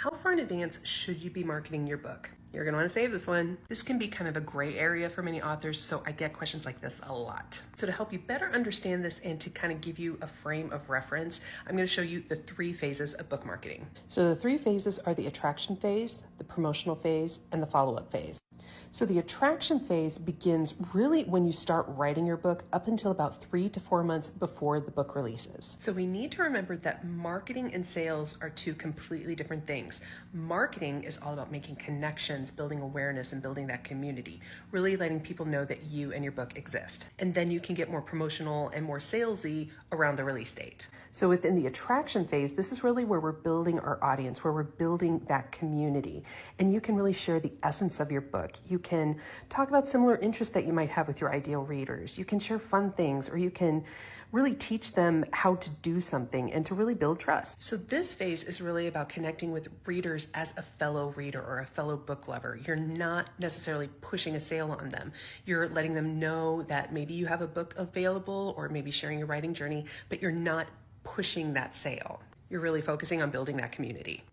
How far in advance should you be marketing your book? You're gonna wanna save this one. This can be kind of a gray area for many authors, so I get questions like this a lot. So to help you better understand this and to kind of give you a frame of reference, I'm gonna show you the 3 phases of book marketing. So the 3 phases are the attraction phase, the promotional phase, and the follow-up phase. So the attraction phase begins really when you start writing your book up until about 3 to 4 months before the book releases. So we need to remember that marketing and sales are 2 completely different things. Marketing is all about making connections, building awareness, and building that community, really letting people know that you and your book exist. And then you can get more promotional and more salesy around the release date. So within the attraction phase, this is really where we're building our audience, where we're building that community. And you can really share the essence of your book. You can talk about similar interests that you might have with your ideal readers. You can share fun things, or you can really teach them how to do something and to really build trust. So this phase is really about connecting with readers as a fellow reader or a fellow book lover. You're not necessarily pushing a sale on them. You're letting them know that maybe you have a book available or maybe sharing your writing journey, but you're not pushing that sale. You're really focusing on building that community.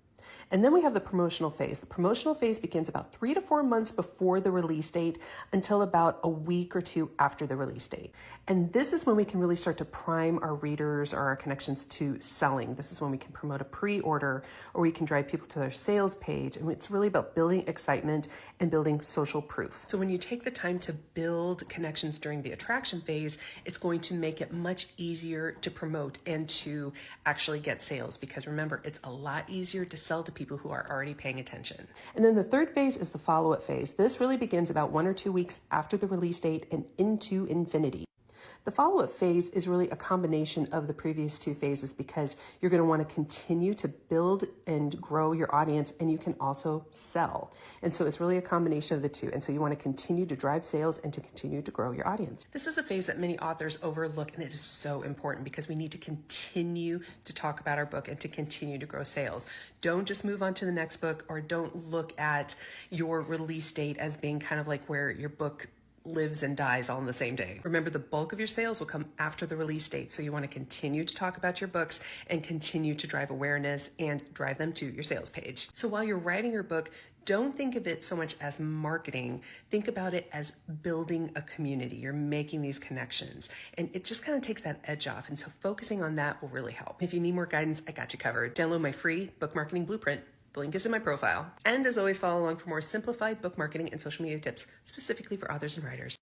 And then we have the promotional phase. The promotional phase begins about 3 to 4 months before the release date until about a week or 2 after the release date. And this is when we can really start to prime our readers or our connections to selling. This is when we can promote a pre-order, or we can drive people to their sales page. And it's really about building excitement and building social proof. So when you take the time to build connections during the attraction phase, it's going to make it much easier to promote and to actually get sales, because remember, it's a lot easier to sell to people who are already paying attention. And then the 3rd phase is the follow-up phase. This really begins about 1 or 2 weeks after the release date and into infinity. The follow-up phase is really a combination of the previous 2 phases, because you're going to want to continue to build and grow your audience, and you can also sell. And so it's really a combination of the 2. And so you want to continue to drive sales and to continue to grow your audience. This is a phase that many authors overlook, and it is so important because we need to continue to talk about our book and to continue to grow sales. Don't just move on to the next book, or don't look at your release date as being kind of like where your book lives and dies all in the same day. Remember, the bulk of your sales will come after the release date, so you want to continue to talk about your books and continue to drive awareness and drive them to your sales page. So while you're writing your book, don't think of it so much as marketing. Think about it as building a community. You're making these connections, and it just kind of takes that edge off. And so focusing on that will really help. If you need more guidance, I got you covered. Download my free book marketing blueprint. The link is in my profile. And as always, follow along for more simplified book marketing and social media tips specifically for authors and writers.